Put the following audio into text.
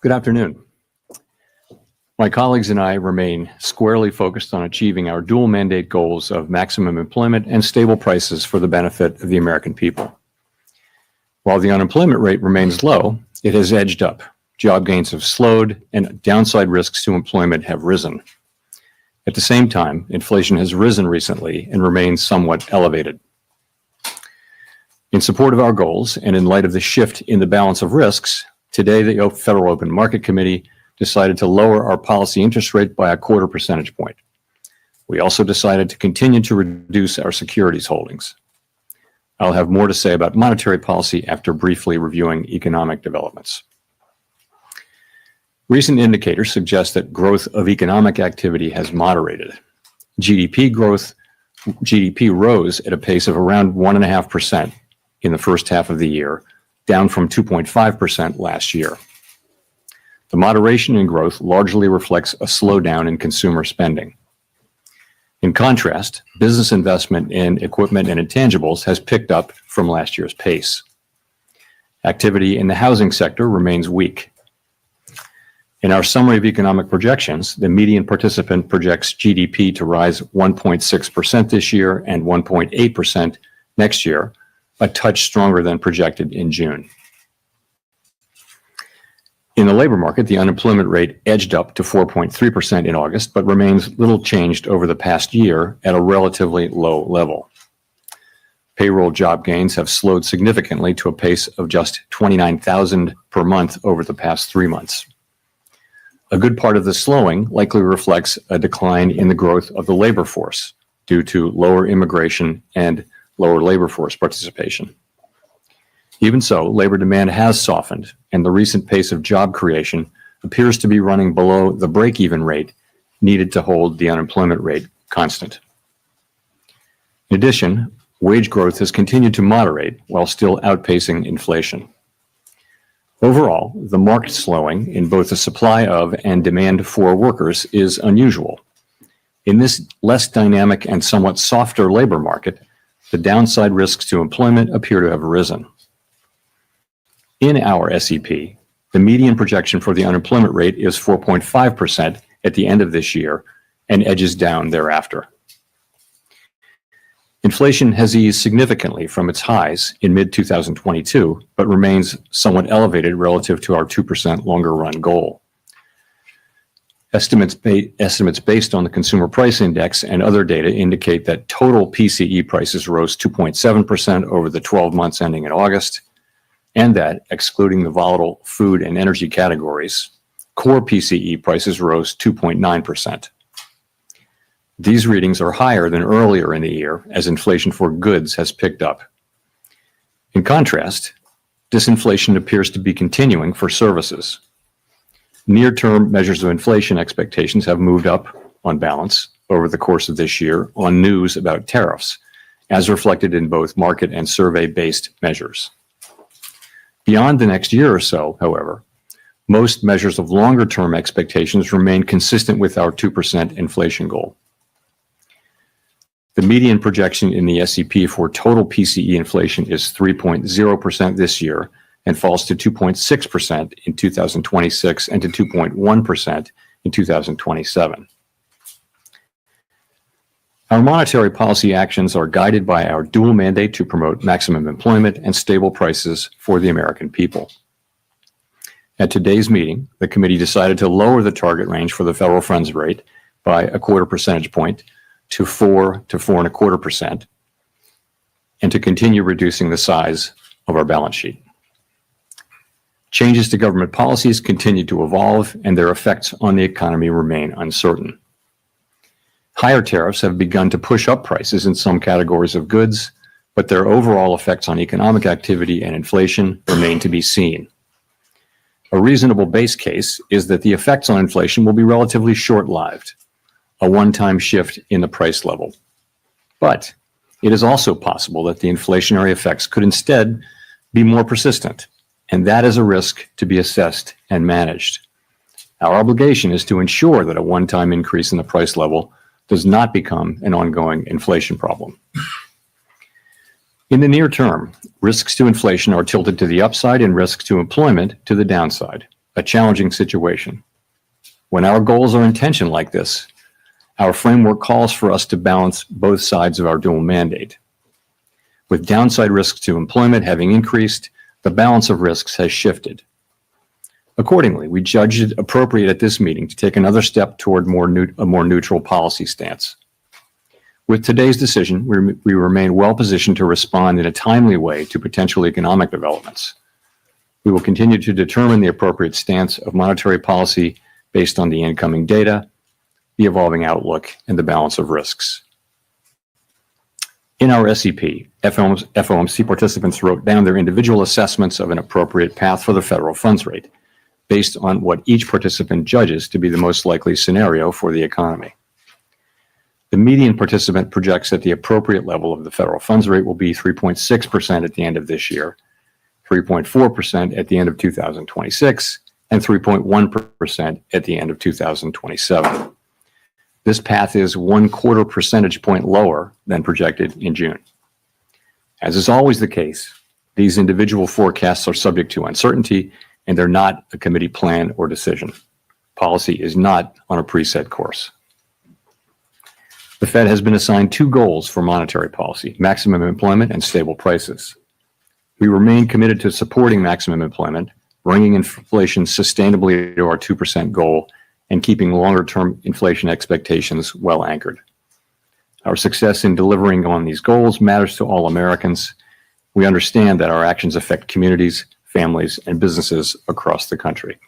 Good afternoon. My colleagues and I remain squarely focused on achieving our dual mandate goals of maximum employment and stable prices for the benefit of the American people. While the unemployment rate remains low, it has edged up. Job gains have slowed and downside risks to employment have risen. At the same time, inflation has risen recently and remains somewhat elevated. In support of our goals and in light of the shift in the balance of risks, today the Federal Open Market Committee decided to lower our policy interest rate by 1/4 percentage point. We also decided to continue to reduce our securities holdings. I'll have more to say about monetary policy after briefly reviewing economic developments. Recent indicators suggest that growth of economic activity has moderated. GDP rose at a pace of around 1.5% in the first half of the year, down from 2.5% last year. The moderation in growth largely reflects a slowdown in consumer spending. In contrast, business investment in equipment and intangibles has picked up from last year's pace. Activity in the housing sector remains weak. In our summary of economic projections, the median participant projects GDP to rise 1.6% this year and 1.8% next year, a touch stronger than projected in June. In the labor market, the unemployment rate edged up to 4.3% in August, but remains little changed over the past year at a relatively low level. Payroll job gains have slowed significantly to a pace of just 29,000 per month over the past 3 months. A good part of the slowing likely reflects a decline in the growth of the labor force due to lower immigration and lower labor force participation. Even so, labor demand has softened, and the recent pace of job creation appears to be running below the break-even rate needed to hold the unemployment rate constant. In addition, wage growth has continued to moderate while still outpacing inflation. Overall, the market slowing in both the supply of and demand for workers is unusual. In this less dynamic and somewhat softer labor market, the downside risks to employment appear to have risen. In our SEP, the median projection for the unemployment rate is 4.5% at the end of this year and edges down thereafter. Inflation has eased significantly from its highs in mid-2022, but remains somewhat elevated relative to our 2% longer-run goal. Estimates based on the Consumer Price Index and other data indicate that total PCE prices rose 2.7% over the 12 months ending in August, and that, excluding the volatile food and energy categories, core PCE prices rose 2.9%. These readings are higher than earlier in the year as inflation for goods has picked up. In contrast, disinflation appears to be continuing for services. Near-term measures of inflation expectations have moved up on balance over the course of this year on news about tariffs, as reflected in both market and survey-based measures. Beyond the next year or so, however, most measures of longer-term expectations remain consistent with our 2% inflation goal. The median projection in the SEP for total PCE inflation is 3.0% this year and falls to 2.6% in 2026 and to 2.1% in 2027. Our monetary policy actions are guided by our dual mandate to promote maximum employment and stable prices for the American people. At today's meeting, the committee decided to lower the target range for the federal funds rate by 1/4 percentage point to 4 to 4.25%, and to continue reducing the size of our balance sheet. Changes to government policies continue to evolve, and their effects on the economy remain uncertain. Higher tariffs have begun to push up prices in some categories of goods, but their overall effects on economic activity and inflation remain to be seen. A reasonable base case is that the effects on inflation will be relatively short-lived, a one-time shift in the price level. But it is also possible that the inflationary effects could instead be more persistent, and that is a risk to be assessed and managed. Our obligation is to ensure that a one-time increase in the price level does not become an ongoing inflation problem. In the near term, risks to inflation are tilted to the upside and risks to employment to the downside. a challenging situation. When our goals are in tension like this, our framework calls for us to balance both sides of our dual mandate. With downside risks to employment having increased, the balance of risks has shifted. Accordingly, we judged it appropriate at this meeting to take another step toward a more neutral policy stance. With today's decision, we remain well positioned to respond in a timely way to potential economic developments. We will continue to determine the appropriate stance of monetary policy based on the incoming data, the evolving outlook, and the balance of risks. In our SEP, FOMC participants wrote down their individual assessments of an appropriate path for the federal funds rate, based on what each participant judges to be the most likely scenario for the economy. The median participant projects that the appropriate level of the federal funds rate will be 3.6% at the end of this year, 3.4% at the end of 2026, and 3.1% at the end of 2027. This path is 1/4 percentage point lower than projected in June. As is always the case, these individual forecasts are subject to uncertainty, and they're not a committee plan or decision. Policy is not on a preset course. The Fed has been assigned two goals for monetary policy: maximum employment and stable prices. We remain committed to supporting maximum employment, bringing inflation sustainably to our 2% goal, and keeping longer-term inflation expectations well anchored. Our success in delivering on these goals matters to all Americans. We understand that our actions affect communities, families, and businesses across the country.